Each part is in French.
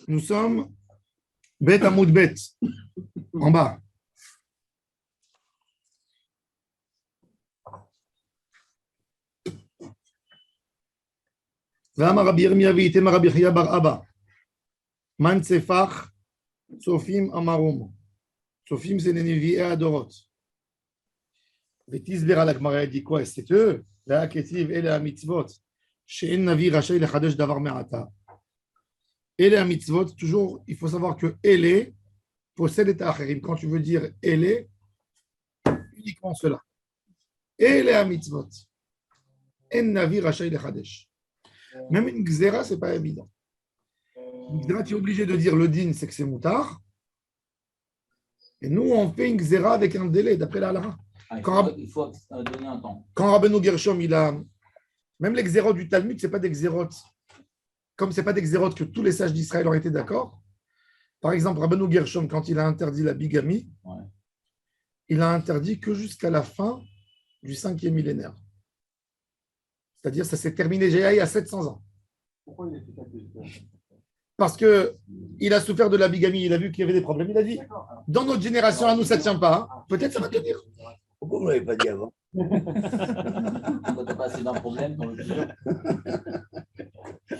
Nous sommes Bet Amoud Bet, en bas. ואמר רבי ירמיה ואיתמר רבי חייא בר אבא, מן צפח צופים אמרום. צופים c'est les Nevi'é Adorot. ותסבר על הגמרא, dit quoi? C'est que, והכתיב אלה המצוות, שאין נביא רשאי לחדש דבר מעתה. אלה המצוות, toujours, il faut savoir que אלה possède את האחרים. Quand tu veux dire אלה, uniquement cela. אלה המצוות. אין נביא רשאי לחדש. Même une xéra, ce n'est pas évident. Une xéra, tu es obligé de dire le din, c'est que c'est moutard. Et nous, on fait une xéra avec un délai, d'après la halakha. Il faut donner un temps. Quand Rabbeinu Gershom, il a. Même les xérotes du Talmud, ce n'est pas des xérotes. Comme ce n'est pas des xérotes que tous les sages d'Israël ont été d'accord. Par exemple, Rabbeinu Gershom, quand il a interdit la bigamie, il a interdit que jusqu'à la fin du 5e millénaire. C'est-à-dire, ça s'est terminé déjà il y a 700 ans. Pourquoi il a fait ça? Parce qu'il a souffert de la bigamie, il a vu qu'il y avait des problèmes. Il a dit, dans notre génération, à nous, ça ne tient pas. Peut-être ça va tenir. Pourquoi vous ne l'avez pas dit avant? Quand tu as passé d'un problème dans le futur.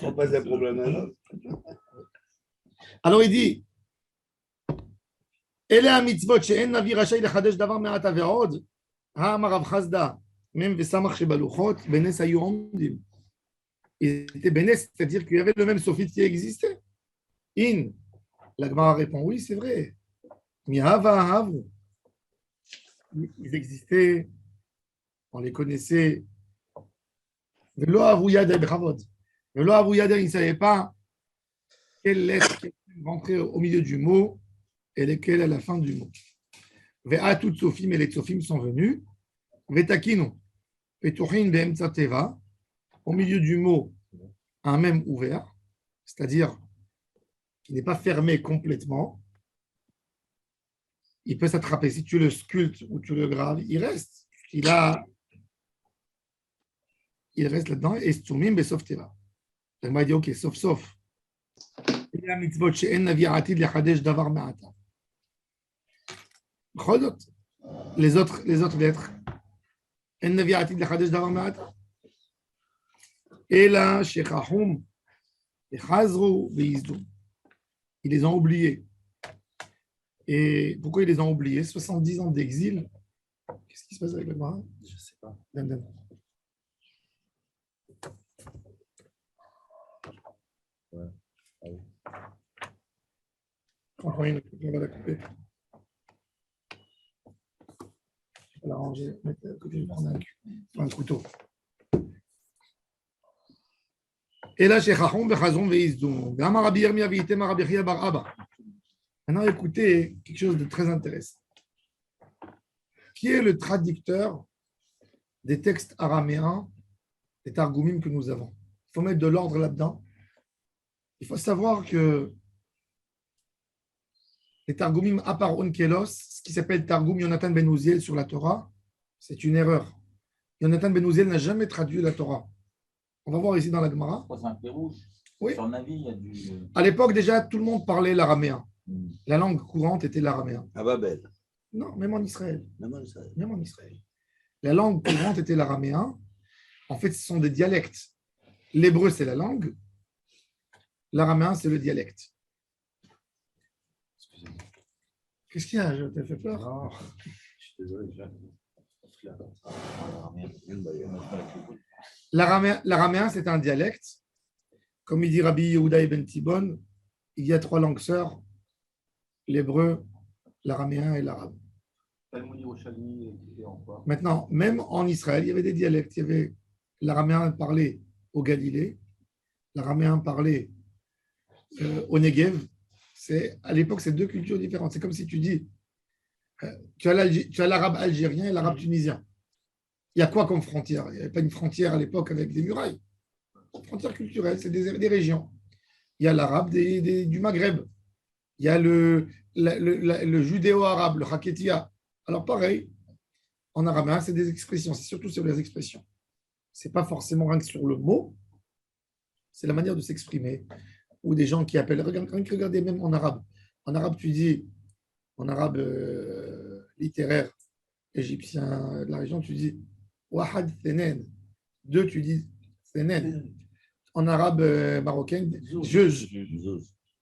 On passe d'un problème à un autre. Alors il dit, אלה המצוות שאין נביא רשאי לחדש דבר מעתה ועוד, האמר רב חסדא, מ' וסמך שבלוחות, בנס היו עומדים. Ils étaient bénès, c'est-à-dire qu'il y avait le même sophite qui existait. In, la Gemara répond, oui, c'est vrai. Mihava havu. Ils existaient, on les connaissait. Velo avu yadeh bechavod. Velo avu yadeh, ils ne savaient pas quelle lettre rentrait au milieu du mot et lesquelles à la fin du mot. Ve'atut sofim, et les sofim sont venus. Ve'takinu, petuchin be'emtza teva. Au milieu du mot, un même ouvert, c'est-à-dire qui n'est pas fermé complètement, il peut s'attraper. Si tu le sculptes ou tu le graves, il reste. Il reste là-dedans. Et Stumim besof teva. Il m'a dit, ok, sauf. Il y a mitzvot she'en navi atid lechadesh davar ma'ata. Les autres lettres. En navi atid lechadesh davar ma'ata. Et là, Shechahum, et Chazru, Veizdu. Ils les ont oubliés. Et pourquoi ils les ont oubliés? 70 ans d'exil. Qu'est-ce qui se passe avec le Gemara? Je ne sais pas. Ouais. Ah oui. On va la couper. Je vais la ranger. Je vais prendre un couteau. Et là, Shechahum, Bechazon, Veizdu. Gama Rabbi Yirmiyah, Veitema Rabbi Chia bar Abba. Maintenant, écoutez quelque chose de très intéressant. Qui est le traducteur des textes araméens, des targumim que nous avons? Il faut mettre de l'ordre là-dedans. Il faut savoir que les targumim à part Onkelos, ce qui s'appelle Targum Yonatan ben Uziel sur la Torah, c'est une erreur. Yonatan ben Uziel n'a jamais traduit la Torah. On va voir ici dans la Gemara. C'est un peu rouge. Oui. Sur Navi, il y a du. À l'époque, déjà, tout le monde parlait l'araméen. La langue courante était l'araméen. À Babel. Non, même en Israël. Même en Israël. Même en Israël. La langue courante était l'araméen. En fait, ce sont des dialectes. L'hébreu, c'est la langue. L'araméen, c'est le dialecte. Excusez-moi. Qu'est-ce qu'il y a? Je t'ai fait peur? Non, je suis désolé. L'araméen, c'est un dialecte. Comme il dit Rabbi Yehuda ibn Tibon, il y a 3 langues sœurs, l'hébreu, l'araméen et l'arabe. Maintenant, même en Israël, il y avait des dialectes. Il y avait l'araméen parlé au Galilée, l'araméen parlé au Negev. À l'époque, c'est 2 cultures différentes. C'est comme si tu dis, tu as l'arabe algérien et l'arabe tunisien. Il y a quoi comme frontière? Il n'y avait pas une frontière à l'époque avec des murailles. Frontière culturelle, c'est des régions. Il y a l'arabe du Maghreb. Il y a le judéo-arabe, le haketia. Alors pareil, en arabe, c'est des expressions. C'est surtout sur les expressions. Ce n'est pas forcément rien que sur le mot. C'est la manière de s'exprimer. ou des gens qui appellent, regardez même en arabe. En arabe, tu dis, en arabe littéraire, égyptien de la région, tu dis Wahad Thenen. Deux, tu dis Thenen. En arabe marocain, Juge.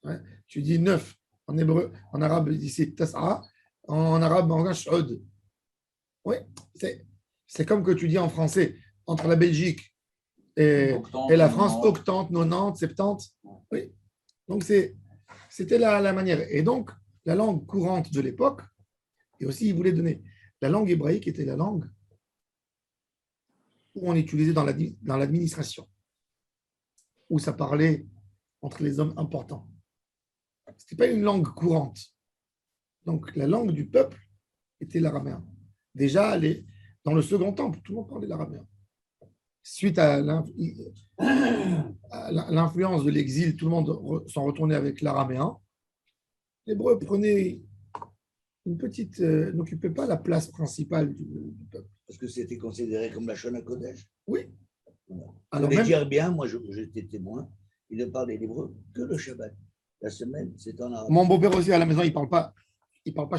Ouais, tu dis 9. En hébreu, en arabe, c'est Tas'a. En arabe, en Sh'ud. Oui, c'est comme que tu dis en français, entre la Belgique et la France, octante, 90, 70. Oui. Donc, c'était la manière. Et donc, la langue courante de l'époque, et aussi, il voulait donner. La langue hébraïque était la langue où on utilisait dans l'administration, où ça parlait entre les hommes importants. Ce n'était pas une langue courante. Donc, la langue du peuple était l'araméen. Déjà, dans le second temple, tout le monde parlait l'araméen. Suite à l'influence de l'exil, tout le monde s'en retournait avec l'araméen. L'hébreu prenait une petite, n'occupait pas la place principale du peuple. Parce que c'était considéré comme la Shona Kodesh. Oui. Voilà. Alors, je vais dire bien, moi j'étais témoin, il ne parlait l'hébreu que le Shabbat. La semaine, c'est en arabe. Mon beau-père aussi à la maison, il parle pas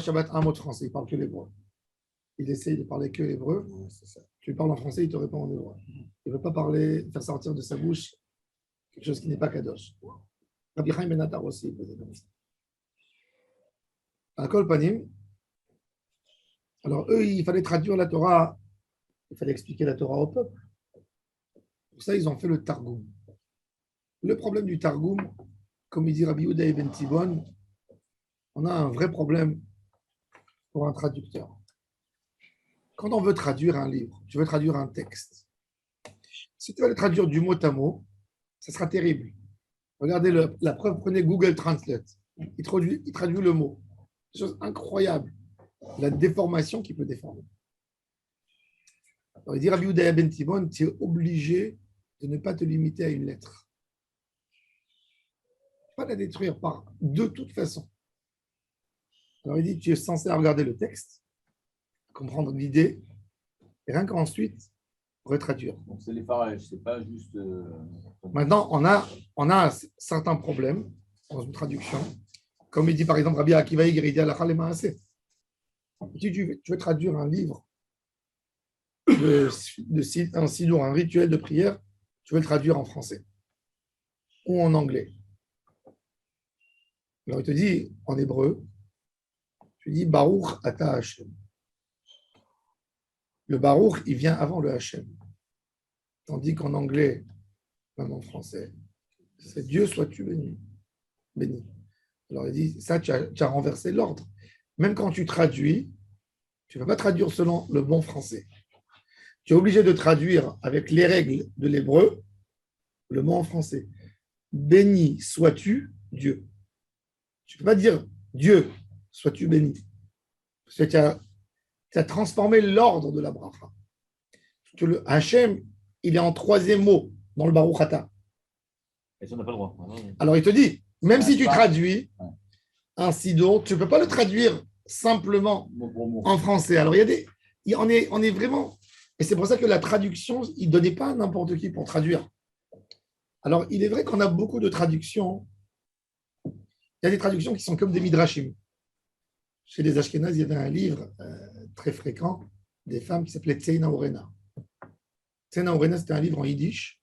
Shabbat un mot de français, il parle que l'hébreu. Il essaye de parler que l'hébreu. Ouais, c'est ça. Tu lui parles en français, il te répond en hébreu. Il ne veut pas faire sortir de sa bouche quelque chose qui n'est pas kadosh. Rabbi Chaim Ben Attar aussi, il faisait comme ça. À Kol Panim, alors eux, il fallait traduire la Torah, il fallait expliquer la Torah au peuple. Pour ça, ils ont fait le Targum. Le problème du Targum, comme il dit Rabbi Yehuda Ben Tibon, on a un vrai problème pour un traducteur. Quand on veut traduire un livre, tu veux traduire un texte, si tu vas le traduire du mot à mot, ça sera terrible. Regardez la preuve, prenez Google Translate. Il traduit le mot. C'est une chose incroyable. La déformation qu'il peut déformer. Alors, il dit Rabbi Yehuda Ben Tibon, tu es obligé de ne pas te limiter à une lettre. Pas la détruire de toute façon. Alors il dit, tu es censé regarder le texte, comprendre l'idée, et rien qu'ensuite retraduire. Donc c'est les pharaons, c'est pas juste. Maintenant, on a certains problèmes dans une traduction. Comme il dit par exemple Rabbi Akiva Eiger, il dit Halakha Lema'aseh. Si tu veux traduire un livre, un sidour, un rituel de prière, tu veux le traduire en français ou en anglais. Alors il te dit en hébreu, tu dis Baruch Ata Hashem. Le Baruch, il vient avant le Hashem. Tandis qu'en anglais, même en français, c'est Dieu sois-tu béni. Béni. Alors il dit, ça, tu as renversé l'ordre. Même quand tu traduis, tu ne vas pas traduire selon le bon français. Tu es obligé de traduire avec les règles de l'hébreu le mot en français. Béni sois-tu Dieu. Tu ne peux pas dire Dieu sois-tu béni. Parce que tu as transformé l'ordre de la bracha. Le Hachem, il est en troisième mot dans le Baruch Ata. Et ça, on n'a pas le droit. Alors il te dit, même si tu traduis un sidon, tu ne peux pas le traduire simplement en français. Alors on est vraiment, et c'est pour ça que la traduction, il ne donnait pas à n'importe qui pour traduire. Alors il est vrai qu'on a beaucoup de traductions. Il y a des traductions qui sont comme des midrashim. Chez les Ashkénazes, il y avait un livre très fréquent des femmes qui s'appelait Tseina Orena. Tseina Orena, c'était un livre en yiddish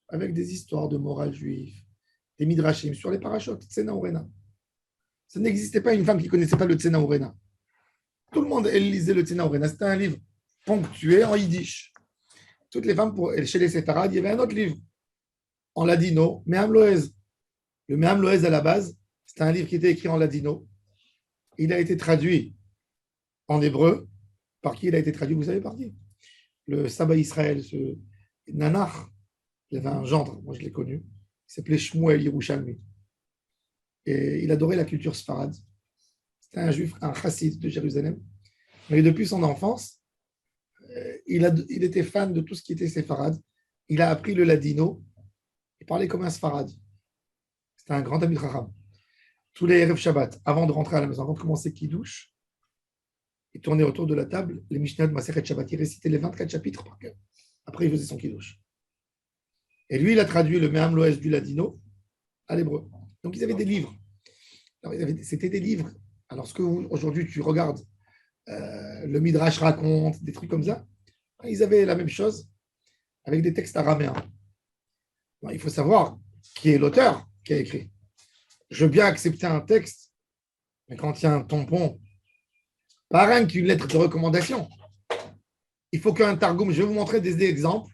avec des histoires de morale juive, des midrashim sur les parachutes. Tseina Orena. Ça n'existait pas une femme qui ne connaissait pas le Tseina Orena. Tout le monde, elle lisait le Tseina Orena. C'était un livre ponctué en yiddish. Toutes les femmes, chez les séfarades, il y avait un autre livre en ladino, Me'am Loez. Le Me'am Loez, à la base, c'était un livre qui était écrit en ladino. Il a été traduit en hébreu. Par qui il a été traduit? Vous savez par qui? Le Sabbat Israël, ce Nanach, il avait un gendre, moi je l'ai connu, il s'appelait Shmuel Yerushalmi. Et il adorait la culture sfarade. C'était un juif, un chassid de Jérusalem. Mais depuis son enfance, il était fan de tout ce qui était séfarade. Il a appris le ladino. Il parlait comme un sfarade. C'était un grand ami de Chacham. Tous les Erev Shabbat, avant de rentrer à la maison, avant de commencer Kiddush, il tournait autour de la table, les Mishnayot de Masechet Shabbat, il récitait les 24 chapitres par cœur. Après, il faisait son Kiddush. Et lui, il a traduit le Me'am Loez du ladino, à l'hébreu. Donc, ils avaient des livres. Alors, c'était des livres. Alors, ce que aujourd'hui, tu regardes, le Midrash raconte, des trucs comme ça, ils avaient la même chose avec des textes araméens. Alors, il faut savoir qui est l'auteur qui a écrit. Je veux bien accepter un texte, mais quand il y a un tampon, pas rien qu'une lettre de recommandation, il faut qu'un Targum, je vais vous montrer des exemples,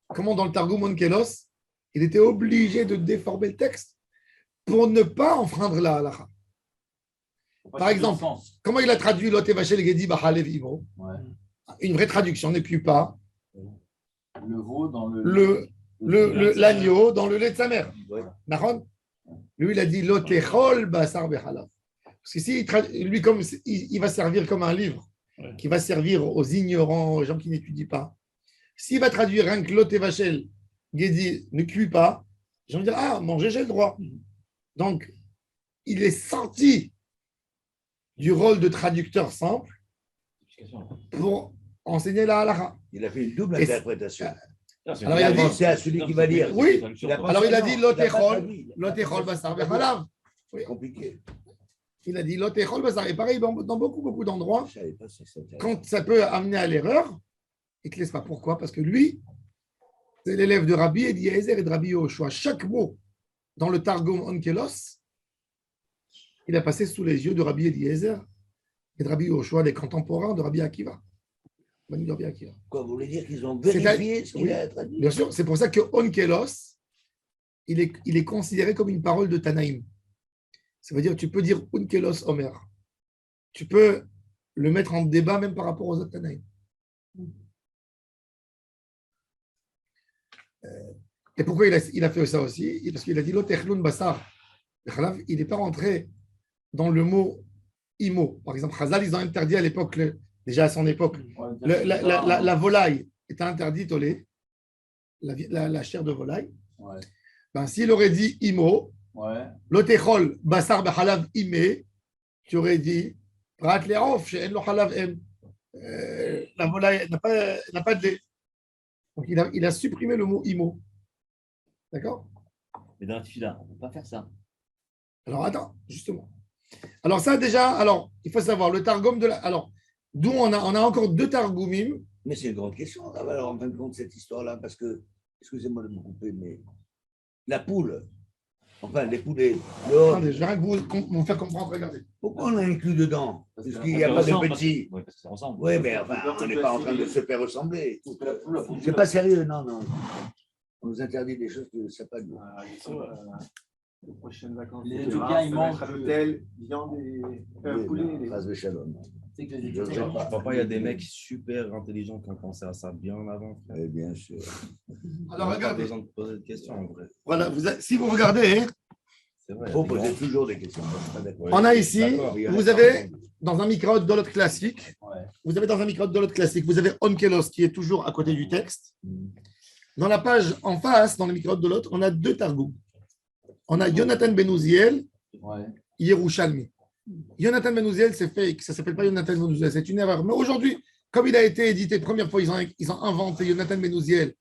comment dans le Targum Onkelos, il était obligé de déformer le texte pour ne pas enfreindre la halakha. Par exemple, comment il a traduit Lot Evachel Gedi Bachalev Imo? Une vraie traduction, n'écris pas. Le veau dans le l'agneau dans le lait de sa mère. Ouais. Lui, il a dit Lot Echol Basar Bechalav. Parce que si lui, comme il va servir comme un livre qui va servir aux ignorants, aux gens qui n'étudient pas. S'il va traduire un que Lot Evachel Gedi ne cuit pas, ils vont dire ah, manger, j'ai le droit. Donc, il est sorti du rôle de traducteur simple pour enseigner la halakha. Il a fait une double interprétation. Alors, il a dit, pensé à celui qui va dire. oui, alors il a dit Non, Lotechol, il a pas Lotechol traduit. Basar Bechalav. C'est compliqué. Il a dit Lotechol Basar. Et pareil, dans beaucoup d'endroits, Je savais pas si c'était- quand ça peut amener à l'erreur, il ne te laisse pas. Pourquoi? Parce que lui, c'est l'élève de Rabbi Eliezer et de Rabbi Yehoshua. Chaque mot dans le Targum Onkelos, il a passé sous les yeux de Rabbi Eliezer et de Rabbi Yehoshua, les contemporains de Rabbi Akiva. Rabbi Akiva. Quoi, vous voulez dire qu'ils ont C'est-à- vérifié ce qu'il oui. a traduit? Bien sûr, c'est pour ça que Onkelos, il est considéré comme une parole de Tanaïm. Ça veut dire tu peux dire Onkelos Omer. Tu peux le mettre en débat même par rapport aux autres Tanaïm. Et pourquoi il a fait ça aussi? Parce qu'il a dit Lotechlun Basar. Il n'est pas rentré dans le mot imo. Par exemple, Chazal, ils ont interdit à l'époque, déjà à son époque, la volaille était interdite au lait, la chair de volaille. Ouais. Ben, s'il aurait dit imo, Ouais. Lotechol Basar Bechalav Ime, tu aurais dit Prat Lerof, She'en Lo Halav Em. La volaille n'a pas de lait. Donc il a supprimé le mot imo. D'accord? Mais dans la tefila, on ne peut pas faire ça. Alors attends, justement. Alors ça déjà, alors il faut savoir le Targum de la. Alors d'où on a encore deux Targumim. Mais c'est une grande question, là, alors, en fin de compte, cette histoire-là, parce que, excusez-moi de me couper, mais la poule, enfin, les poulets, dehors, Attendez, je vais rien que vous faire comprendre. Regardez. pourquoi on l'a inclus dedans? Parce que Puisqu'il n'y a pas de petits. Oui, parce que ça ressemble. Oui, mais enfin, on n'est pas en train de se faire ressembler. Parce que la poule, la poule, C'est pas sérieux, non, non. On nous interdit des choses que ça pas de Les prochaines vacances. Les etc., Éthiopiens, ils ça va mangent être à l'hôtel, viande et poulet. les- Phrase de shalom. Tu sais que les Je Éthiopiens, sais pas. Papa, il y a des mecs super intelligents qui ont pensé à ça bien avant. frère. Eh bien sûr. Alors On a pas regardez. besoin de poser de questions en vrai. Voilà, si vous regardez, hein, C'est vrai. Il faut il y a des poser grands- toujours des questions. Je suis pas d'accord. on a ici, D'accord. vous avez dans un micro de l'autre classique, ouais. vous avez dans un micro de l'autre classique, vous avez Onkelos qui est toujours à côté du texte. Dans la page en face, dans le micro de l'autre, on a deux Targum. On a Yonatan Ben Uziel, Ouais. Yerushalmi. Yonatan Ben Uziel, c'est fake, ça ne s'appelle pas Yonatan Ben Uziel, c'est une erreur. Mais aujourd'hui, comme il a été édité, première fois, ils ont inventé Yonatan Ben Uziel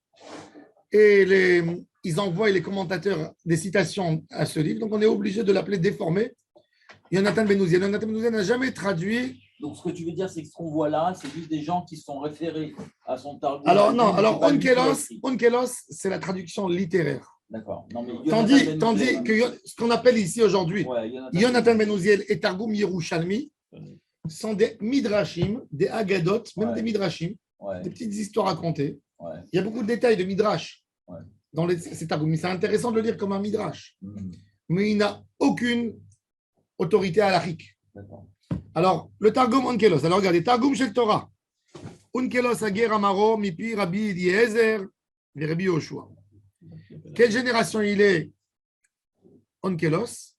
et ils envoient les commentateurs des citations à ce livre, donc on est obligé de l'appeler déformé. Yonatan Ben Uziel. Yonatan Ben Uziel n'a jamais traduit. Donc, ce que tu veux dire, c'est que ce qu'on voit là, c'est juste des gens qui se sont référés à son Targum. Alors non, C'est alors pas lui qui l'a Onkelos, écrit. Onkelos, c'est la traduction littéraire. D'accord. Non, mais Yonatan Tandis Ben tandis Uziel, que ce qu'on appelle ici aujourd'hui, ouais, Yonatan Ben Uziel et Targum Yerushalmi sont des midrashim, des agadot, même Ouais. des midrashim, Ouais, des petites histoires racontées. ouais. Il y a beaucoup de détails de midrash Ouais. dans ces Targum. Mais c'est intéressant de le lire comme un midrash. Mhm. Mais il n'a aucune autorité halachique. D'accord. Alors, le Targum Onkelos. Alors, regardez, Targum Shel Torah. Onkelos Ager Amaro, Mipi Rabbi Eliezer, et Rabbi Yoshua. Quelle génération il est, Onkelos?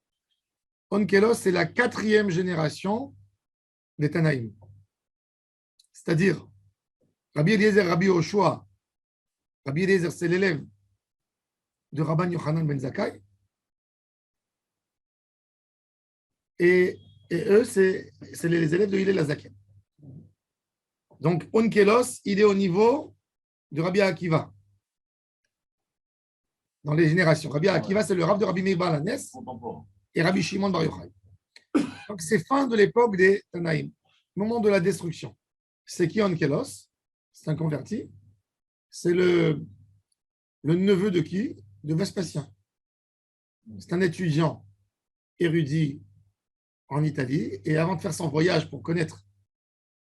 Onkelos, c'est la 4e génération des Tanaïm. C'est-à-dire, Rabbi Eliezer, Rabbi Yoshua. Rabbi Eliezer, c'est l'élève de Rabban Yochanan ben Zakkai. Et eux, c'est les élèves de Hillel Azaken. Donc, Onkelos, il est au niveau de Rabbi Akiva. dans les générations. Rabbi Akiva, c'est le Rav de Rabbi Meir Baal HaNes Contemporain. et Rabbi Shimon Bar Yochai. Donc, c'est fin de l'époque des Tanaïm, moment de la destruction. C'est qui Onkelos? C'est un converti. C'est le neveu de qui? De Vespasien. C'est un étudiant érudit en Italie. Et avant de faire son voyage pour connaître,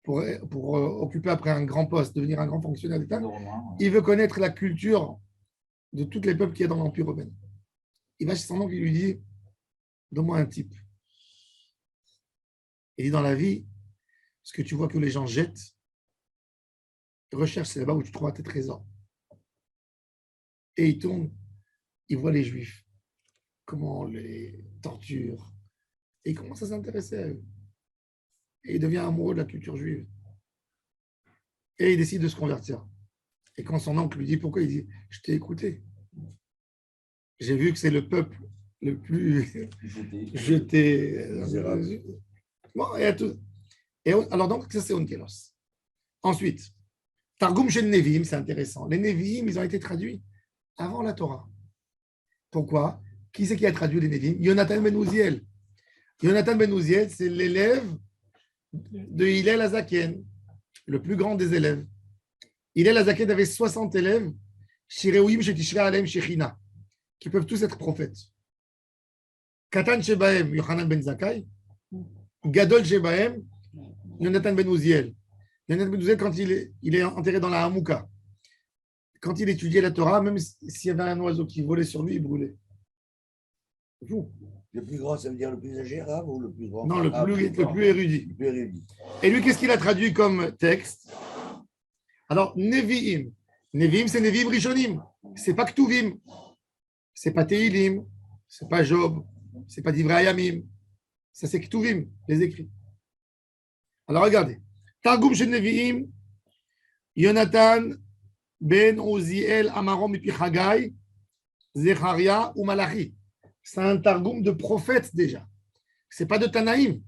pour occuper après un grand poste, devenir un grand fonctionnaire d'État, Le Romain, ouais. il veut connaître la culture de tous les peuples qu'il y a dans l'Empire romain. Il va chez son oncle, il lui dit, donne-moi un type. Il dit, dans la vie, ce que tu vois que les gens jettent, recherche, c'est là-bas où tu trouveras tes trésors. Et il tourne, il voit les Juifs, comment on les torture, et il commence à s'intéresser à eux. Et il devient amoureux de la culture juive. Et il décide de se convertir. Et quand son oncle lui dit pourquoi, il dit, je t'ai écouté. J'ai vu que c'est le peuple le plus jeté. Misérable. Bon, et à tout. Et alors donc, ça c'est Onkelos. Ensuite, Targum chez les Nevi'im, c'est intéressant. Les Nevi'im, ils ont été traduits avant la Torah. Pourquoi? Qui c'est qui a traduit les Nevi'im? Yonatan ben Uziel. Yonatan ben Uziel, c'est l'élève de Hillel Azaken, le plus grand des élèves. Hillel Azaken avait 60 élèves, Shireuim Shetishra Alem Shechina, qui peuvent tous être prophètes. Katan Shebahem, Yochanan ben Zakkai. Gadol Shebahem, Yonatan ben Uziel. Yonatan ben Uziel, quand il est enterré dans la Hamouka, quand il étudiait la Torah, même s'il y avait un oiseau qui volait sur lui, il brûlait. Vous. Le plus grand, ça veut dire le plus âgé, Rav, ou le plus grand? Non, le plus érudit. Le plus érudit. Et lui, qu'est-ce qu'il a traduit comme texte? Alors, Nevi'im. Nevi'im, c'est Nevi'im Rishonim. C'est pas Ktuvim. C'est pas Teilim. C'est pas Job. C'est pas Divrei Hayamim. Ça, c'est Ktuvim, les écrits. Alors, regardez. Targum chez Nevi'im, Yonatan ben Uziel Amarom Mipi Chagai, Zecharia ou Malachi. C'est un Targum de prophète déjà. Ce n'est pas de Tanaïm.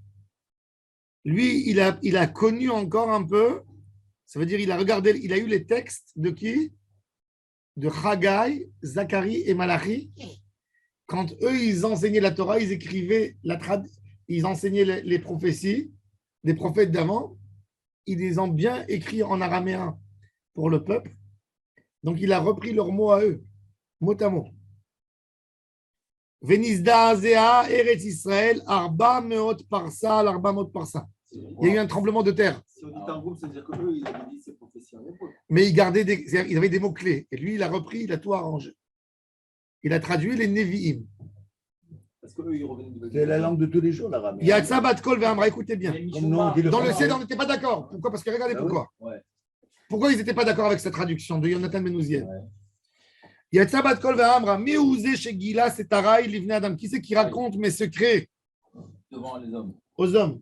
Lui, il a connu encore un peu, ça veut dire il a regardé, il a eu les textes de qui? De Chagai, Zacharie et Malachi. Quand eux, ils enseignaient la Torah, ils écrivaient, ils enseignaient les prophéties des prophètes d'avant. Ils les ont bien écrits en araméen pour le peuple. Donc, il a repris leurs mots à eux, mot à mot. Venizda Azea, Eretz Israël, Arba Meot Parsa, l'Arba Meot Parsa. Il y a eu un tremblement de terre. Si on dit Targum, ça veut dire qu'eux, ils avaient dit ces prophéties en hébreu. Mais ils avaient des mots-clés. Et lui, il a repris, il a tout arrangé. Il a traduit les Nevi'im. Parce qu'eux, ils revenaient de C'est la langue de tous les jours, l'arabe. Yatsa Bat Kol Ve'amra, écoutez bien. Comme nous, on dit le Dans le français. C, on n'était pas d'accord. Pourquoi? Parce que regardez Ah pourquoi. Ouais. Pourquoi ils n'étaient pas d'accord avec cette traduction de Yonatan Ben Uziel? Yatsa Bat Kol Ve'amra, Meouzé chez Gila, c'est Taraï, Livne Adam. Qui c'est qui raconte mes secrets Devant les hommes. aux hommes?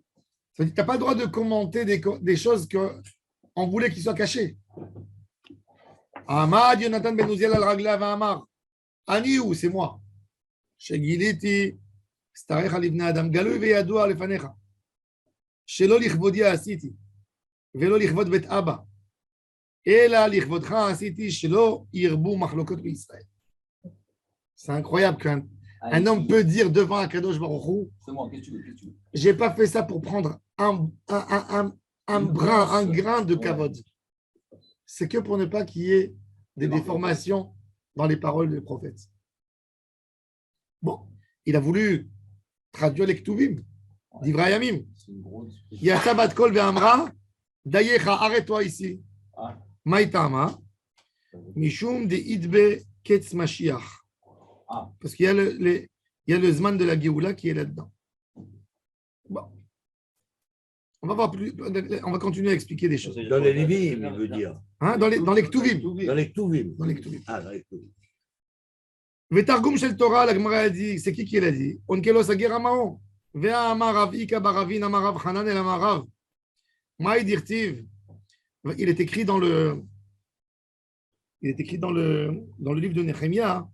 Ça veut dire que tu n'as pas le droit de commenter des choses qu'on voulait qu'ils soient cachées. Ahmad Yonatan Ben Uziel al Ragla Ve'amar. Aniou, c'est moi. Chez Giliti, Starech Livne Adam. Galou Ve'yadoua Lefanecha. Shelo Lichvodi Asiti. Velo Lichvod Bet Abba. Ela Lichvodcha Asiti. Shelo Irbu Machlokot Israël. C'est incroyable qu'un homme peut dire devant Akadosh Baruch Hu, C'est moi, qu'est-ce que tu veux? Qu'est-ce que tu veux? j'ai pas fait ça pour prendre un grain de kavod. C'est que pour ne pas qu'il y ait des déformations dans les paroles des prophètes. Bon, il a voulu traduire les Ktuvim, Divrei Hayamim. C'est une grosse. Yatsa Bat Kol Ve'amra, Dayecha, arrête-toi ici. Ah. Maïtama, Mishum de Idbe Ketz Mashiach. Ah. Parce qu'il y a il y a le Zman de la Géoula qui est là-dedans. Bon. On va continuer à expliquer des choses. Dans les Lévim, il veut dire. Hein, dans les Ktuvim. Dans les Ktuvim. Dans les Ktuvim. Ah, dans les Ktuvim. Vetargum shel Torah, la Gemara a dit, c'est qui l'a dit? Onkelos ager amao. Vea amar Rav Ika baravin amar Rav Hanan el amar Rav. Maï dirtiv. Il est écrit dans le livre de Nehemia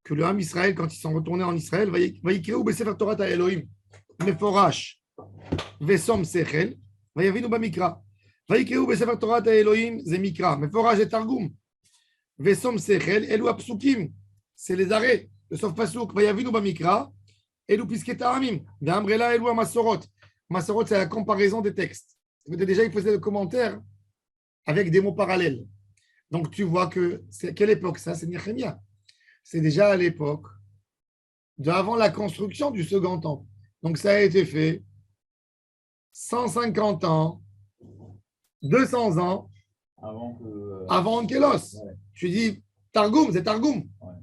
que le Ham Israël, quand ils sont retournés en Israël, va y besefer Torah ta Elohim. Meforash. Vesom sechel. Va yavinu bamikra. Va yikeu besefer Torah ta Elohim ze mikra. Meforash et targum. Vesom sechel. Elu apsukim. c'est les arrêts. Le sauf pasouk, vayavinu bamikra, elu pisketa amim, ve'amrela elu amasorot. Masorot, c'est la comparaison des textes. Déjà, il faisait le commentaire avec des mots parallèles. Donc, tu vois que c'est quelle époque ça? C'est Néhémia. C'est déjà à l'époque d'avant la construction du second temple. Donc, ça a été fait 150 ans, 200 ans avant Onkelos. Ouais. Tu dis Targum, c'est Targum. Ouais.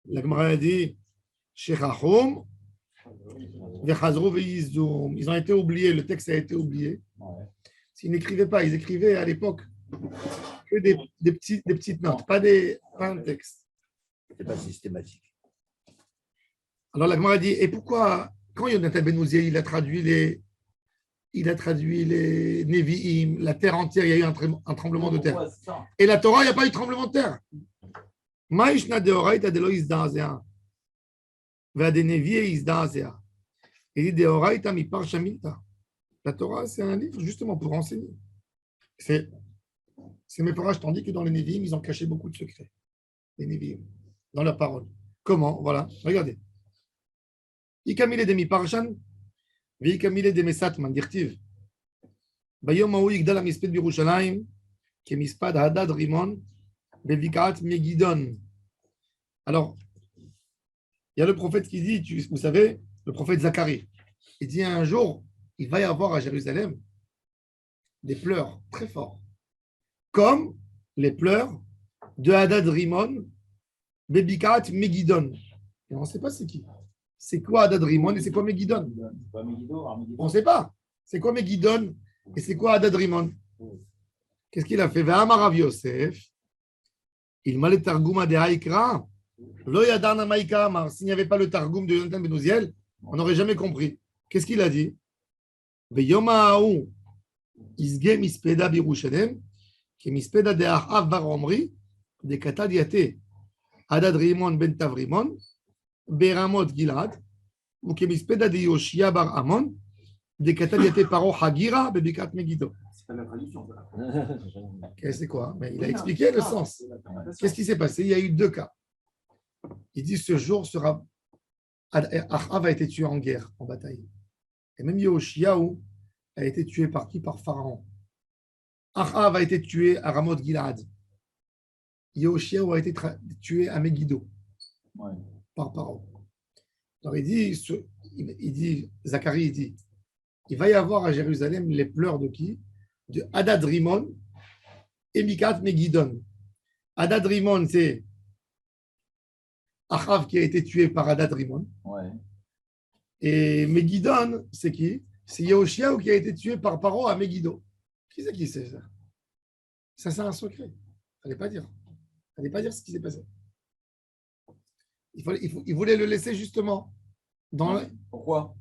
La Gemara a dit Shechachum, Vechazru ve'yizum. Ils ont été oubliés, le texte a été oublié. Ouais. S'ils n'écrivaient pas, ils écrivaient à l'époque que des petites notes, pas un texte. C'est pas systématique. Alors la Gemara a dit, et pourquoi, quand Yonatan ben Uziel, il a traduit les Nevi'im, la terre entière, il y a eu un tremblement de terre. Ouais, c'est ça. Et la Torah, il n'y a pas eu de tremblement de terre. Ma'ishna deoraita de lo izda'azea. Ve'ade nevi'e izda'azea. Il dit deoraita mi parsha milta. La Torah, c'est un livre justement pour enseigner. C'est mes parages, tandis que dans les Nevi'im, ils ont caché beaucoup de secrets. Les Nevi'im, dans leur parole. Comment? Voilà, regardez. Ikamile de mi parshan, v'ikamile de mesat mandirtiv. Bayom ma'u yigdal amisped birushalayim, kemispad hadad rimon, bevikaat megidon. Alors, il y a le prophète qui dit, vous savez, le prophète Zacharie, il dit un jour, il va y avoir à Jérusalem des pleurs très forts, comme les pleurs de Hadad Rimon, Bebikat Megidon. Et on ne sait pas c'est qui. C'est quoi Hadad Rimon et c'est quoi Megidon? C'est pas Megiddo, Armageddo. On ne sait pas. C'est quoi Megidon et c'est quoi Hadad Rimon? Qu'est-ce qu'il a fait? Ve'amar Rav Yosef, il m'a le Targuma de Haïkra, Lo Yadan Amaïka Amar. S'il n'y avait pas le Targum de Yonatan ben Uziel, on n'aurait jamais compris. Qu'est-ce qu'il a dit? ביום ההוא יסגה מספדה בירושלם, כמספדה דאחאב בר עמרי, דכתב יתה הדד רימון בן תברימון, ברמות גלעד, וכמספדה דיושיה בר עמון, דכתב יתה פרעה חגירה בבקעת מגידו. C'est pas la traduction. Ça. C'est quoi? Mais il a expliqué le sens. Qu'est-ce qui s'est passé? Il y a eu deux cas. Il dit ce jour sera. Achav a été tué en guerre, en bataille. Et même Yoshiaou a été tué par qui? Par Pharaon. Achav a été tué à Ramoth Gilad. Yoshiaou a été tué à Megiddo par Pharaon. Alors il dit, Zacharie, il dit, il va y avoir à Jérusalem les pleurs de qui? De Hadad Rimon et Mikat Megidon. Hadad Rimon, c'est Achav qui a été tué par Hadad Rimon. Ouais. Et Megidon, c'est qui? C'est Yehoshiaou qui a été tué par Paro à Megiddo. Qui c'est ça? Ça, c'est un secret. Il ne fallait pas dire. Il ne fallait pas dire ce qui s'est passé. Il voulait le laisser justement dans. Pourquoi?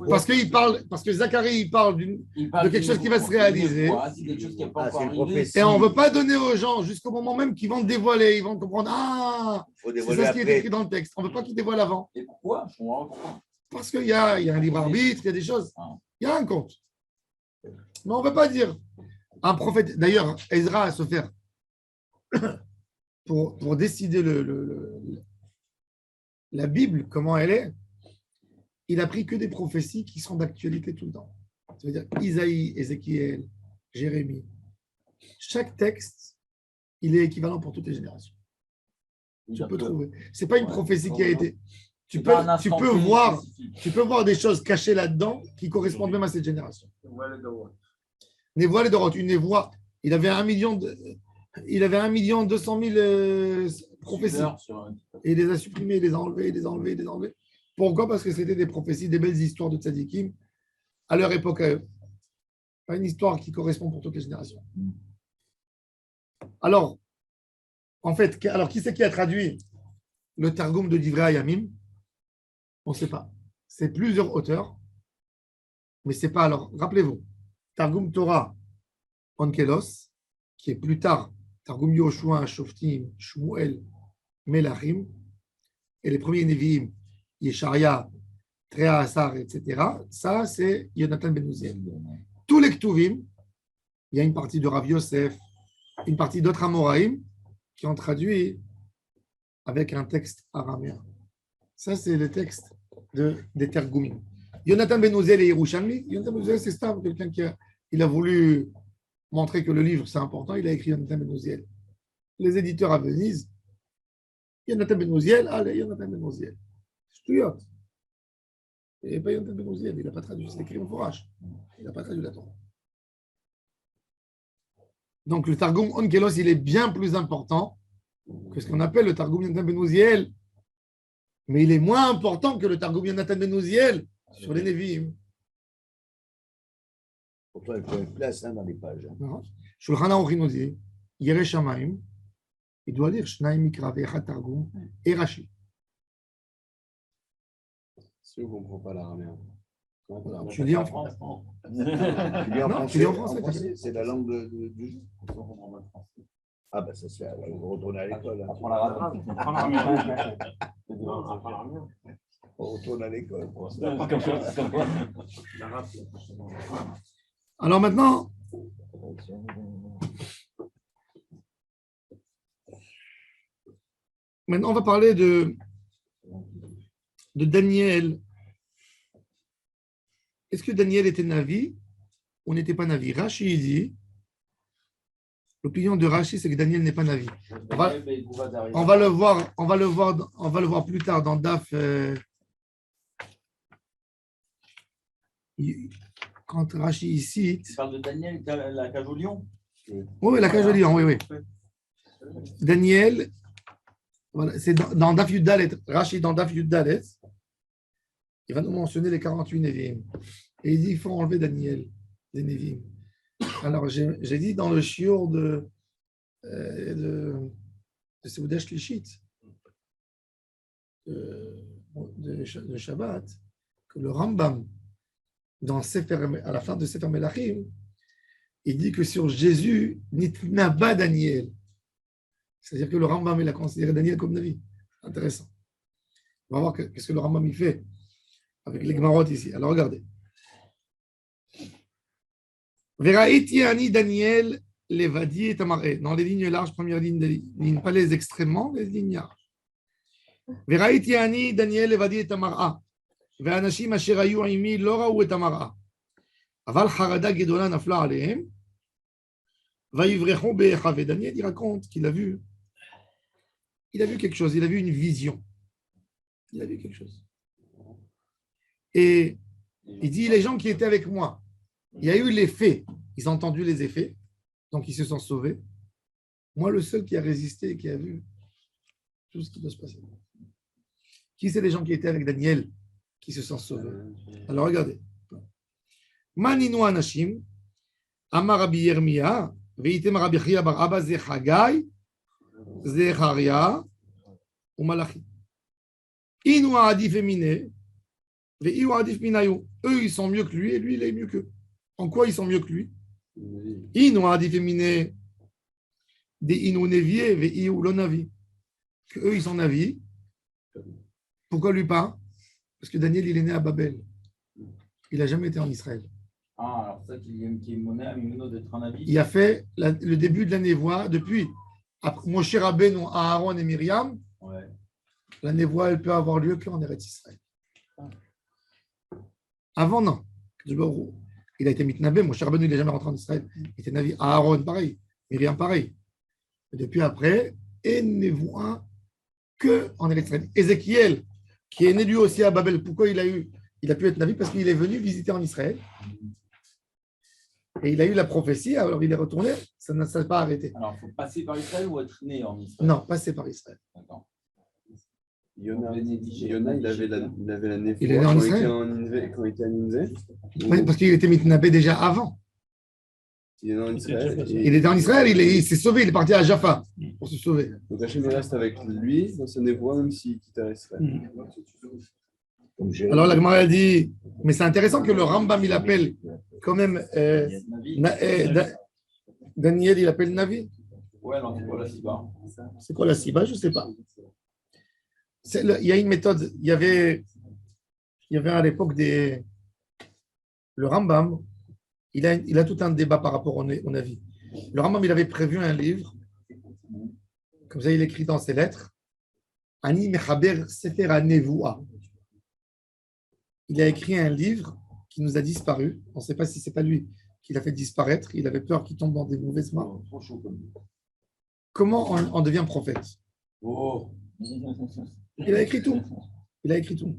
Parce que Zacharie, il parle de quelque chose qui va se réaliser. C'est quelque chose qui n'est pas encore c'est une arrivé. prophétie. Et on ne veut pas donner aux gens jusqu'au moment même qu'ils vont dévoiler. Ils vont comprendre. Ah, Il faut c'est dévoiler ça ce qui est après. écrit dans le texte. On ne veut pas qu'ils dévoilent avant. Et pourquoi? Je comprends pas pourquoi. Parce qu'il y a un libre arbitre, il y a des choses. Il y a un compte. Mais on ne veut pas dire. Un prophète, d'ailleurs, Ezra a se faire pour décider la Bible, comment elle est, il a pris que des prophéties qui sont d'actualité tout le temps. Ça veut dire Isaïe, Ézéchiel, Jérémie. Chaque texte, il est équivalent pour toutes les générations. Tu peux trouver. Ce n'est pas une prophétie qui a été. Tu peux voir des choses cachées là-dedans qui correspondent même à cette génération. Névoie les Doroth, une névoie, il avait 1 million 200 000 prophéties. Et il les a supprimées, il les a enlevées. Pourquoi? Parce que c'était des prophéties, des belles histoires de tzadikim à leur époque à eux. Pas une histoire qui correspond pour toutes les générations. Alors, en fait, qui c'est qui a traduit le Targum de Divrei Hayamim? On ne sait pas. C'est plusieurs auteurs, mais ce n'est pas. Alors, rappelez-vous, Targum Torah Onkelos, qui est plus tard Targum Yoshua, Shoftim, Shmuel, Melachim, et les premiers Nevi'im, Yesharia, Trea Asar, etc. Ça, c'est Yonatan ben Uziel. Tous les Ktuvim, il y a une partie de Rav Yosef, une partie d'autres Amoraïm, qui ont traduit avec un texte araméen. Ça, c'est le texte des Targumim. Yonatan Ben Uziel et Yerushalmi. Yonatan Ben Uziel, c'est stable, quelqu'un il a voulu montrer que le livre, c'est important. Il a écrit Yonatan Ben Uziel. Les éditeurs à Venise, Yonatan Ben Uziel, allez, Yonatan Ben Uziel. Stuyot. Et pas Yonatan Ben Uziel, il n'a pas traduit, c'est écrit en fourrage. Il n'a pas traduit la Torah. Donc le Targum Onkelos, il est bien plus important que ce qu'on appelle le Targum Yonatan Ben Uziel, mais il est moins important que le Targum Yonatan Ben Uziel sur les Nevi'im. Pourtant, il faut une place dans les pages. Shulchan Aruch nous dit, Yereh Shamayim, il doit lire Shnaim Mikra ve'echad Targum et Rashi. Si on ne comprend pas l'araméen. Tu dis en français. Tu dis en français. C'est la langue du jeu. Ah, ben ça, c'est on retourne à l'école. Hein. On retourne à l'école. Alors maintenant, on va parler de Daniel. Est-ce que Daniel était Navi ou n'était pas Navi? Rashi dit, l'opinion de Rashi, c'est que Daniel n'est pas Navi. On va le voir plus tard dans Daf. Quand Rashi cite. Tu parles de Daniel, la cage au lion? Oui, la cage au lion, oui. Daniel, voilà, c'est dans Daf Yud Dalet. Rashi, dans Daf Yud Dalet, il va nous mentionner les 48 Nevi'im. Et il dit qu'il faut enlever Daniel, les Nevi'im. Alors, j'ai dit dans le shiur de Seudah Shlishit, de Shabbat, que le Rambam, à la fin de Sefer Melachim, il dit que sur Jésus, Nitnaba Daniel. C'est-à-dire que le Rambam, il a considéré Daniel comme Navi. Intéressant. On va voir qu'est-ce que le Rambam il fait avec les Gmarot ici. Alors regardez. Veraiti ani Daniel levadi et tamaré. Dans les lignes larges, première ligne, pas les extrêmement, les lignes larges. Veraiti ani Daniel levadi et tamar'a. ואנשים אשר היו עימי לא ראו את המראה. אבל חרדה גדולה נפלה עליהם, ויברחו באחיו. Daniel, il raconte qu'il a vu quelque chose, il a vu une vision. Il a vu quelque chose. Et il dit, les gens qui étaient avec moi, il y a eu les faits, ils ont entendu les effets, donc ils se sont sauvés. Moi, le seul qui a résisté et qui a vu tout ce qui doit se passer. Qui c'est les gens qui étaient avec Daniel qui se sont sauvés? Alors regardez. Maninu anashim, Amar Rabbi Yirmiyah, veitem Rabbi Chia bar Abba ze Chagai, Zecharia ou Malachi. Inu adif emine, veiu adif minayu. Eux, ils sont mieux que lui et lui, il est mieux qu'eux. En quoi ils sont mieux que lui? Inu adif emine, de inu nevie, veiu lo navi. Que eux, ils sont navi. Pourquoi lui pas? Parce que Daniel, il est né à Babel. Il n'a jamais été en Israël. Ah, alors ça qui est monnaie à Mimono d'être un avis. Il a fait le début de la névoie depuis Moshe Rabbeinu, Aaron et Myriam. Ouais. La névoie, elle peut avoir lieu qu'en Eretz Israël. Avant, non. Il a été mitnabé. Moshe Rabbeinu, il n'est jamais rentré en Israël. Il était navi. Aaron, pareil. Myriam, pareil. Et depuis après, et névoie que en Eretz Israël. Ézéchiel, qui est né lui aussi à Babel. Pourquoi il a pu être Navi? Parce qu'il est venu visiter en Israël. Et il a eu la prophétie, alors il est retourné, ça ne s'est pas arrêté. Alors, il faut passer par Israël ou être né en Israël? Non, passer par Israël. D'accord. Yona, il avait la névoie il est né en Israël quand il était à Ninzé. Oui, parce qu'il était mitnabé déjà avant. Il est né en Israël. Il était en Israël, il s'est sauvé, il est parti à Jaffa pour se sauver. Donc Hachem reste avec lui dans sa névoie, même s'il quitte Israël. Alors la Gemara dit, mais c'est intéressant que le Rambam, il appelle quand même Daniel, il appelle Navi. Ouais, alors c'est quoi la Siba? C'est quoi la Siba? Je ne sais pas. Il y a une méthode, il y avait à l'époque le Rambam, il a tout un débat par rapport au Navi. Le Rambam, il avait prévu un livre Comme ça, il écrit dans ses lettres Ani Mechaber Sefer HaNevoa. Il a écrit un livre qui nous a disparu. On ne sait pas si ce n'est pas lui qui l'a fait disparaître. Il avait peur qu'il tombe dans des mauvaises mains. Trop chaud comme lui. Comment on devient prophète? Oh. Il a écrit tout. Il a écrit tout.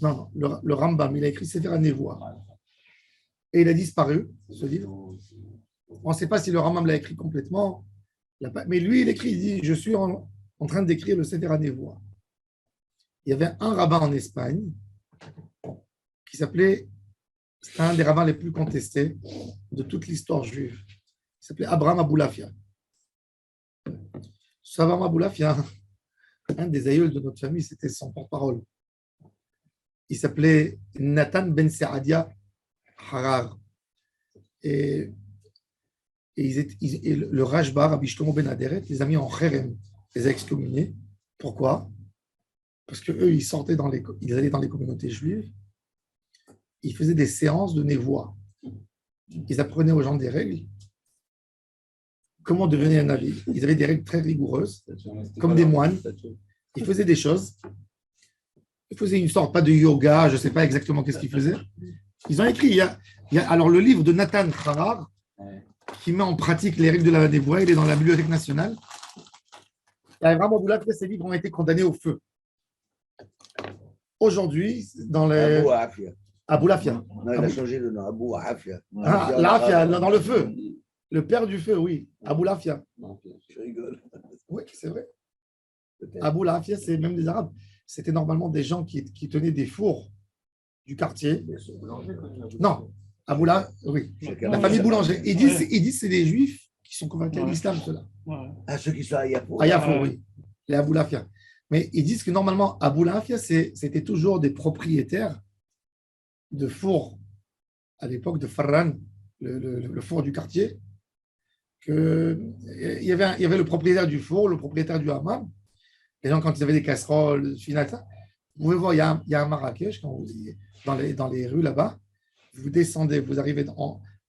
Non, non, le Rambam, il a écrit Sefer HaNevoa. Et il a disparu, ce livre. On ne sait pas si le Rambam l'a écrit complètement. Mais lui, il écrit, il dit, je suis en train d'écrire le Sefer HaNevoa. Il y avait un rabbin en Espagne qui s'appelait, c'était un des rabbins les plus contestés de toute l'histoire juive. Il s'appelait Abraham Aboulafia. Ce Abraham Aboulafia, un des aïeuls de notre famille, c'était son porte-parole. Il s'appelait Nathan Ben Saadia Harar. Et le Rashba, Rabbi Shlomo Ben Aderet, les a mis en kherem, les a excommuniés. Pourquoi? Parce qu'eux, ils allaient dans les communautés juives, ils faisaient des séances de névoie. Ils apprenaient aux gens des règles. Comment devenir un navi? Ils avaient des règles très rigoureuses, comme des moines. Ils faisaient des choses. Ils faisaient une sorte, pas de yoga, je ne sais pas exactement qu'est-ce qu'ils faisaient. Ils ont écrit, alors le livre de Nathan Harar, qui met en pratique les règles de la névoie, il est dans la Bibliothèque nationale. Et Abraham Aboulafia, ces livres ont été condamnés au feu. Aujourd'hui, dans les... Abou Afia. Aboulafia. Non, il a changé de nom. Abou Afia. Ah, l'Afia, dans le feu. Le père du feu, oui. Aboulafia. Je rigole. Oui, c'est vrai. Aboulafia, c'est même des Arabes. C'était normalement des gens qui tenaient des fours du quartier. Non, Aboula, oui. La famille Boulanger. Ils disent que c'est des Juifs qui sont convaincus à l'islam, ceux-là. Ah, ceux qui sont à Yafo. À Yafo, oui. Les Aboulafia. Mais ils disent que normalement, Aboulafia, c'était toujours des propriétaires de fours, à l'époque de Farran, le four du quartier. Il y avait le propriétaire du four, le propriétaire du hammam. Les gens, quand ils avaient des casseroles, vous pouvez voir, il y a un Marrakech, quand vous, dans les rues là-bas, vous descendez, vous arrivez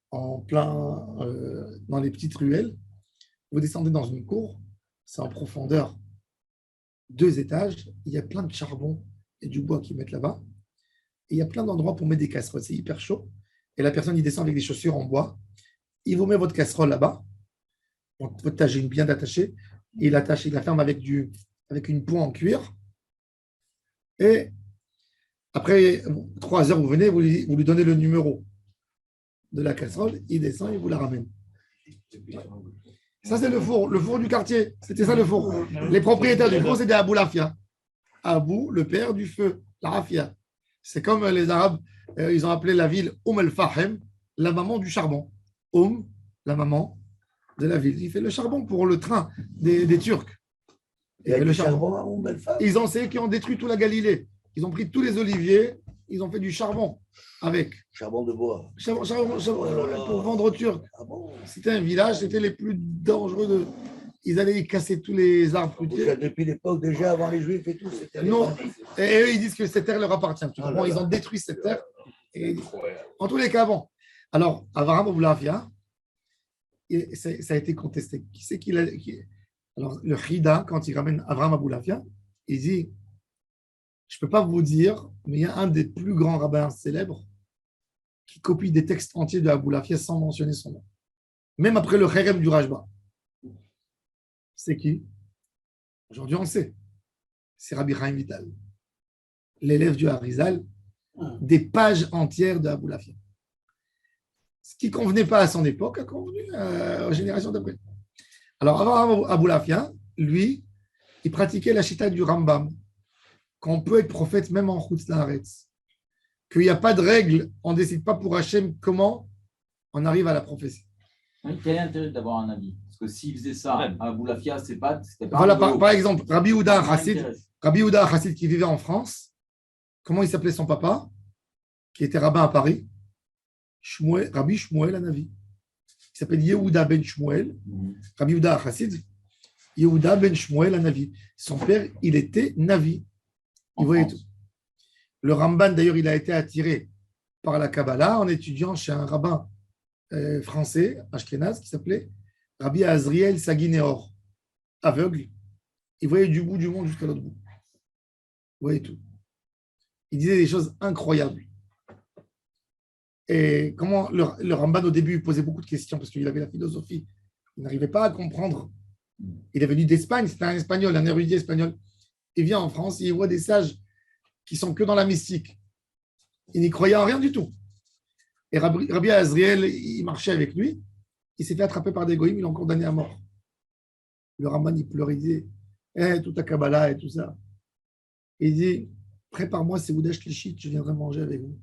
en plein dans les petites ruelles, vous descendez dans une cour, c'est en profondeur 2 étages, il y a plein de charbon et du bois qu'ils mettent là-bas, et il y a plein d'endroits pour mettre des casseroles, c'est hyper chaud, et la personne, il descend avec des chaussures en bois, il vous met votre casserole là-bas, votre tagine bien attachée, il la ferme avec une peau en cuir, et après 3 heures, vous venez, vous lui donnez le numéro de la casserole, il descend et vous la ramène. Ça, c'est le four du quartier. C'était ça le four. Les propriétaires du four, c'était Aboulafia. Abou, le père du feu, la Rafia. C'est comme les Arabes, ils ont appelé la ville el-Fahem, la maman du charbon. La maman de la ville. Il fait le charbon pour le train des Turcs. Il y a le charbon à el-Fahem. Ils ont ceux qui ont détruit toute la Galilée. Ils ont pris tous les oliviers, ils ont fait du charbon avec. Charbon de bois. Charbon, pour vendre aux Turcs. Ah bon? C'était un village, c'était les plus dangereux. Ils allaient casser tous les arbres fruitiers. Depuis l'époque, déjà avant les Juifs et tout, c'était. Non, et eux, ils disent que cette terre leur appartient. Ils ont détruit cette terre. Et, en tous les cas, bon. Alors, Avraham Aboulafia, ça a été contesté. Qui c'est qu'il a. Alors, le Chida, quand il ramène Avraham Aboulafia, il dit. Je ne peux pas vous dire, mais il y a un des plus grands rabbins célèbres qui copie des textes entiers de Aboulafia sans mentionner son nom. Même après le Kherem du Rashba. C'est qui? Aujourd'hui, on sait. C'est Rabbi Chaim Vital, l'élève du Harizal, des pages entières de Aboulafia. Ce qui ne convenait pas à son époque a convenu aux générations d'après. Alors, avant Aboulafia, lui, il pratiquait la chita du Rambam, qu'on peut être prophète même en Chutz La'aretz, qu'il n'y a pas de règle, on ne décide pas pour Hachem comment on arrive à la prophétie. Quel est l'intérêt d'avoir un avis? Parce que s'il faisait ça à Aboulafia, c'était pas. Voilà, par exemple, Rabbi Yehuda Chassid qui vivait en France, comment il s'appelait son papa, qui était rabbin à Paris? Rabbi Shmuel Hanavi. Il s'appelle Yehuda ben Shmuel, Rabbi Yehuda Chassid, Yehuda ben Shmuel Hanavi. Son père, il était Navi. Il voyait tout. Le Ramban, d'ailleurs, il a été attiré par la Kabbalah en étudiant chez un rabbin français, Ashkenaz, qui s'appelait Rabbi Azriel Saguinéor, aveugle. Il voyait du bout du monde jusqu'à l'autre bout. Il voyait tout. Il disait des choses incroyables. Et comment le Ramban, au début, il posait beaucoup de questions parce qu'il avait la philosophie. Il n'arrivait pas à comprendre. Il est venu d'Espagne, c'était un espagnol, un érudit espagnol. Il vient en France et il voit des sages qui sont que dans la mystique. Il n'y croyait en rien du tout. Et Rabbi Azriel, il marchait avec lui. Il s'est fait attraper par des goïms, il est condamné à mort. Le Ramban, il pleurait, il disait tout à Kabbalah et tout ça. Et il dit prépare-moi Seudah Shlichit, je viendrai manger avec vous.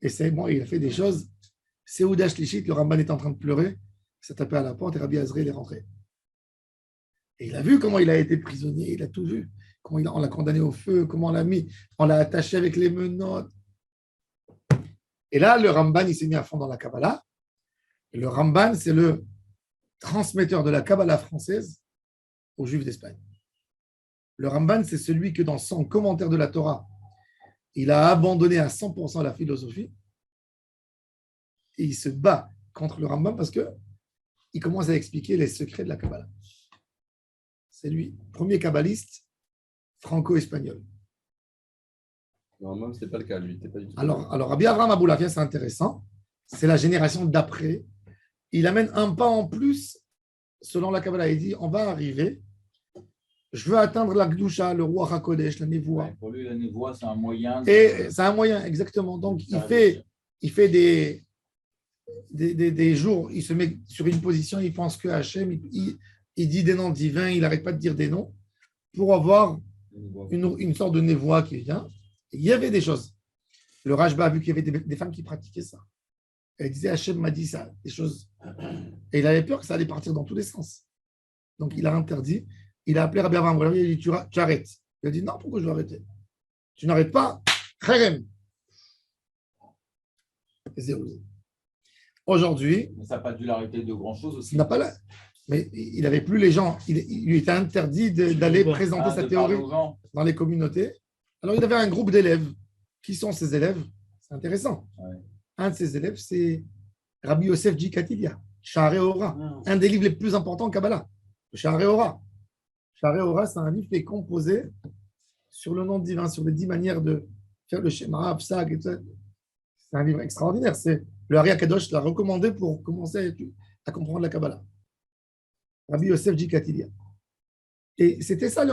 Et c'est bon, il a fait des choses. Seudah Shlichit, le Ramban est en train de pleurer, il s'est tapé à la porte et Rabbi Azriel est rentré. Et il a vu comment il a été prisonnier, il a tout vu. Comment on l'a condamné au feu, comment on l'a mis, on l'a attaché avec les menottes. Et là, le Ramban, il s'est mis à fond dans la Kabbalah. Et le Ramban, c'est le transmetteur de la Kabbalah française aux Juifs d'Espagne. Le Ramban, c'est celui que dans son commentaire de la Torah, il a abandonné à 100% la philosophie et il se bat contre le Rambam parce qu'il commence à expliquer les secrets de la Kabbalah. C'est lui, premier kabbaliste franco-espagnol. Normalement, ce n'était pas le cas, lui. Pas du tout. Alors Rabbi Avraham Aboulafia, c'est intéressant. C'est la génération d'après. Il amène un pas en plus selon la Kabbalah. Il dit, on va arriver, je veux atteindre la Gdusha, le roi HaKodesh, la Névoie. Ouais, pour lui, la névoie, c'est un moyen. Et c'est un moyen, exactement. Donc, il fait des jours, il se met sur une position, il pense que Hachem, il dit des noms divins, il n'arrête pas de dire des noms pour avoir une sorte de névoie qui vient. Et il y avait des choses. Le Rajba a vu qu'il y avait des femmes qui pratiquaient ça. Elle disait, Hachem m'a dit ça, des choses. Et il avait peur que ça allait partir dans tous les sens. Donc, il a interdit. Il a appelé Rabbi Avraham. Il a dit, tu arrêtes. Il a dit, non, pourquoi je vais arrêter? Tu n'arrêtes pas. Kherem. Aujourd'hui. Mais ça n'a pas dû l'arrêter de grand-chose aussi. Il n'a pas la... Mais il n'avait plus les gens. Il lui était interdit d'aller présenter sa théorie dans les communautés. Alors, il avait un groupe d'élèves. Qui sont ces élèves? C'est intéressant. Ouais. Un de ses élèves, c'est Rabbi Yosef Jikatilia, Sha'arei Ora, un des livres les plus importants en Kabbalah. Sha'arei Ora. Sha'arei Ora, c'est un livre qui est composé sur le nom divin, sur les 10 manières de faire le Shema, Psag, etc. C'est un livre extraordinaire. C'est le Ari Akadosh l'a recommandé pour commencer à comprendre la Kabbalah. Rabbi Yosef Jikatilia. Et c'était ça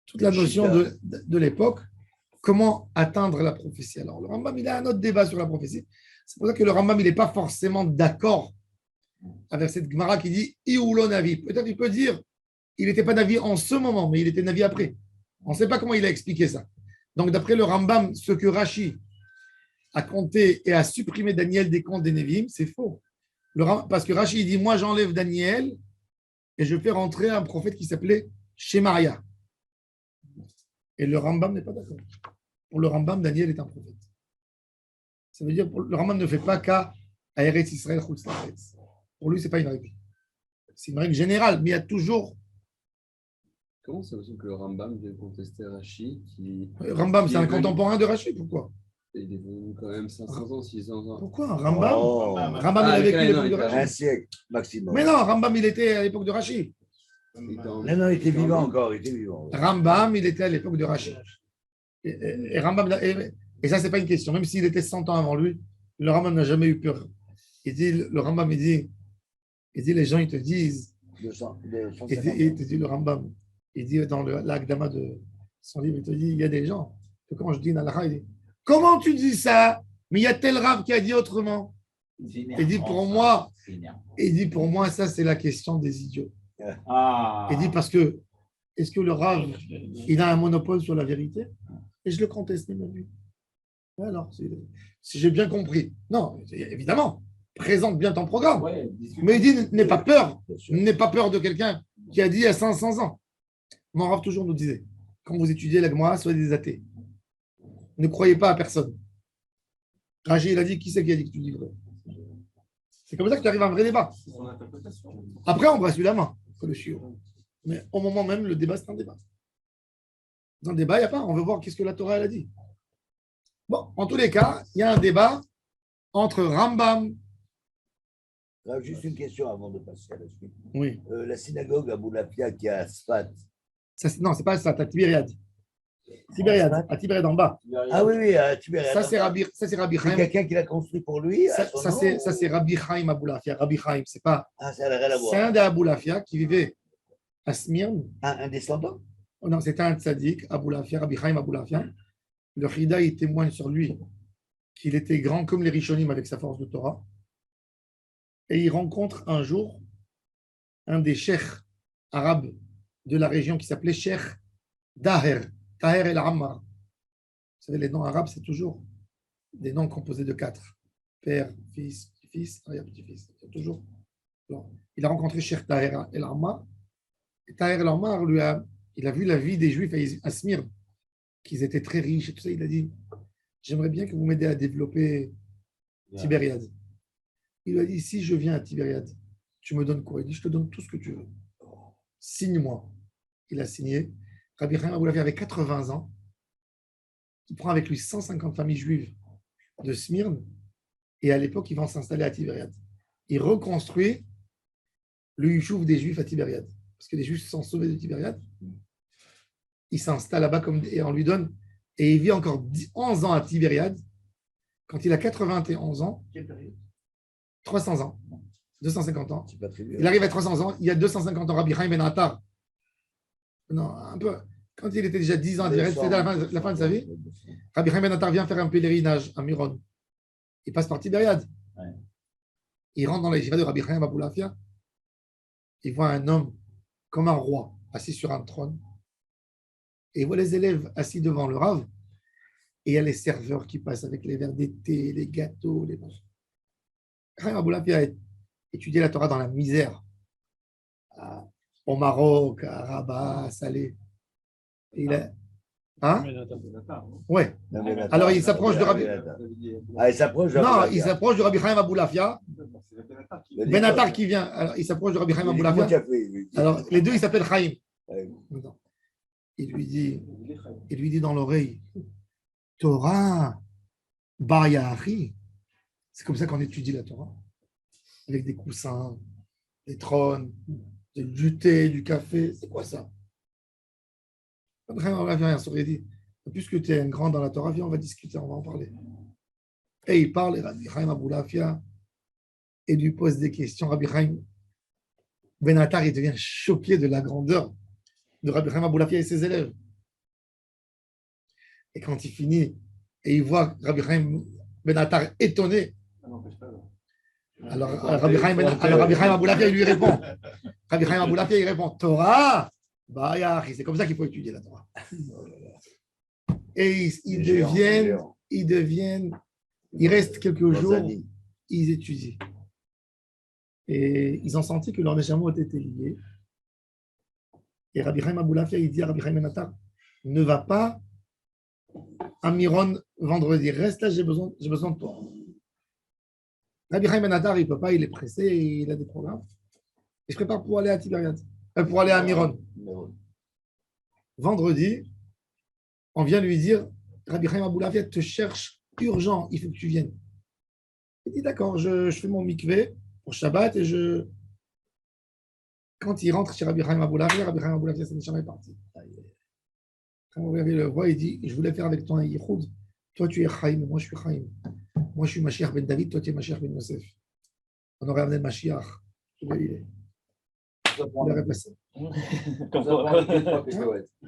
toute la notion de l'époque. Comment atteindre la prophétie? Alors, le Rambam, il a un autre débat sur la prophétie. C'est pour ça que le Rambam, il n'est pas forcément d'accord avec cette Gemara qui dit « Ioulo Navi ». Peut-être il peut dire il n'était pas Navi en ce moment, mais il était Navi après. On ne sait pas comment il a expliqué ça. Donc, d'après le Rambam, ce que Rashi a compté et a supprimé Daniel des comptes des Nevi'im, c'est faux. Parce que Rashi il dit « Moi, j'enlève Daniel et je fais rentrer un prophète qui s'appelait Shemaria ». Et le Rambam n'est pas d'accord. Pour le Rambam, Daniel est un prophète. Ça veut dire que le Rambam ne fait pas qu'à Eretz Israël, Chutz La'aretz. Pour lui, ce n'est pas une règle. C'est une règle générale, mais il y a toujours. Comment c'est possible que le Rambam vienne contester Rashi Rambam, c'est un contemporain de Rashi, pourquoi? Il est venu quand même 500 ans, 600 ans. Pourquoi? Rambam, il a vécu l'époque de Rashi. Un siècle maximum. Mais non, Rambam, il était à l'époque de Rashi. Non, il était vivant encore, il était vivant. Rambam, il était à l'époque de Rashi. Et Rambam, et ça, ce n'est pas une question. Même s'il était 100 ans avant lui, le Rambam n'a jamais eu peur. Le Rambam, il dit, les gens, ils te disent, il te dit le Rambam, il dit dans l'Agdama de son livre, il te dit, il y a des gens, que quand je dis Nalacha, il dit, comment tu dis ça? Mais il y a tel Rav qui a dit autrement. Il dit, pour moi, ça, c'est la question des idiots. Il dit, parce que, est-ce que le Rav, il a un monopole sur la vérité? Et je le conteste même lui. Alors, si j'ai bien compris. Non, évidemment, présente bien ton programme. Ouais, mais il dit, n'aie pas peur. N'aie pas peur de quelqu'un qui a dit il y a 500 ans. Mon Rav toujours nous disait, quand vous étudiez la Gemara, soyez des athées. Ne croyez pas à personne. Rachid, il a dit, qui c'est qui a dit que tu dis vrai? C'est comme ça que tu arrives à un vrai débat. Après, on brasse la main, le chiot. Mais au moment même, le débat, c'est un débat. Dans le débat, il n'y a pas. On veut voir qu'est-ce que la Torah elle a dit. Bon, en tous les cas, il y a un débat entre Rambam Juste une question avant de passer à la suite. Oui. La synagogue à Boulafia qui est à Sfat. Non, c'est pas ça, à Tibériade. Tibériade, à Tibériade en bas. Ah oui, oui, à Tibériade. Ça, c'est Rabbi C'est Chaim. quelqu'un qui l'a construit pour lui. Ça, c'est Rabbi Chaim Aboulafia. Rabbi Chaim, c'est pas. Ah, ça n'a rien à C'est un voir. des Aboulafia qui vivait à Smyrne. Un descendant? Oh non, c'était un tzaddik, Aboulafia, Rabbi Chaim Aboulafia. Le Chida, il témoigne sur lui qu'il était grand comme les Rishonim avec sa force de Torah. Et il rencontre un jour un des cheikhs arabes de la région qui s'appelait Cheikh Daher, Taher el-Ammar. Vous savez, les noms arabes, c'est toujours des noms composés de 4. Père, fils, petit-fils, arrière-petit-fils. C'est toujours. Bon. Il a rencontré Cheikh Taher el-Ammar. Et Taher el-Ammar, il a vu la vie des Juifs à Smyrne, qu'ils étaient très riches et tout ça. Il a dit, j'aimerais bien que vous m'aidiez à développer Tibériade. Il lui a dit, si je viens à Tibériade, tu me donnes quoi? Il dit, je te donne tout ce que tu veux. Signe-moi. Il a signé. Rabbi Chaim Aboulafia avait 80 ans. Il prend avec lui 150 familles juives de Smyrne. Et à l'époque, ils vont s'installer à Tibériade. Il reconstruit le Yishuv des Juifs à Tibériade. Parce que les Juifs se sont sauvés de Tibériade. Il s'installe là-bas et on lui donne. Et il vit encore 11 ans à Tibériade. Quand il a 91 ans, 300 ans, 250 ans. Il arrive à 300 ans, il y a 250 ans, Rabbi Chaim Ben Attar. Non, un peu. Quand il était déjà 10 ans à Tibériade, c'était la fin de sa vie. Rabbi Chaim Ben Attar vient faire un pèlerinage à Miron. Il passe par Tibériade. Ouais. Il rentre dans la yeshiva de Rabbi Chaim Aboulafia. Il voit un homme comme un roi, assis sur un trône. Et il voit les élèves assis devant le Rav. Et il y a les serveurs qui passent avec les verres d'été, les gâteaux, les machins. Chaim Aboulafia a étudié la Torah dans la misère. Au Maroc, à Rabat, à Salé. Et il a. Hein? Ouais. Alors il s'approche de Rabbi. Ah, il s'approche de Non, Rabbi il s'approche de Rabbi Chaim Aboulafia. Ben Attar qui vient. Alors il s'approche de Rabbi Chaim Aboulafia. Alors les deux, ils s'appellent Chaim. Il lui dit dans l'oreille, Torah, Bayahi. C'est comme ça qu'on étudie la Torah. Avec des coussins, des trônes, du thé, du café. C'est quoi ça? Il dit, puisque tu es un grand dans la Torah, viens, on va discuter, on va en parler. Et il parle, et Rabbi Chaim Aboulafia, et lui pose des questions. Rabbi Chaim Ben Attar, il devient choqué de la grandeur de Rabbi Chaim Aboulafia et ses élèves. Et quand il finit, et il voit Rabbi Chaim Ben Attar étonné, alors Rabbi Chaim Aboulafia, il lui répond. Rabbi Chaim Aboulafia, il répond, Torah, c'est comme ça qu'il faut étudier la Torah. Et ils restent quelques jours, ils étudient. Et ils ont senti que leur Neshama était lié. Et Rabbi Chaim Aboulafia, il dit à Rabbi Chaim Ben Attar, ne va pas à Miron vendredi, reste là, j'ai besoin de toi. Rabbi Chaim Ben Attar, il ne peut pas, il est pressé, il a des programmes. Il se prépare pour aller à Tibériade, pour aller à Miron. Vendredi, on vient lui dire, Rabbi Chaim Aboulafia te cherche urgent, il faut que tu viennes. Il dit d'accord, je fais mon mikvé pour Shabbat et quand il rentre chez Rabbi Chaim Aboulafia, sa neshama est parti. Quand Rabbi le voit, il dit, je voulais faire avec toi un yichud. Toi, tu es Chaim, moi, je suis Chaim. Moi, je suis Mashiach ben David, toi, tu es Mashiach ben Yosef. On aurait amené le Mashiach. Il aurait passé.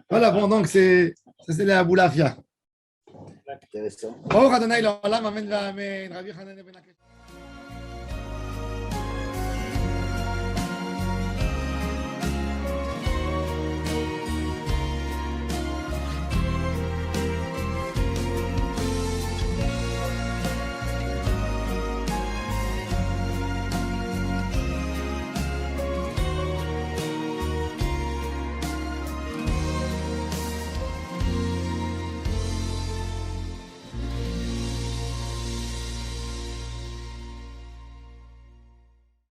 Voilà, bon, donc, ça, c'est la Aboulafia. Intéressant. Oh, Adonai, l'olam, amen, amen. Rabbi Hanan ben Akish.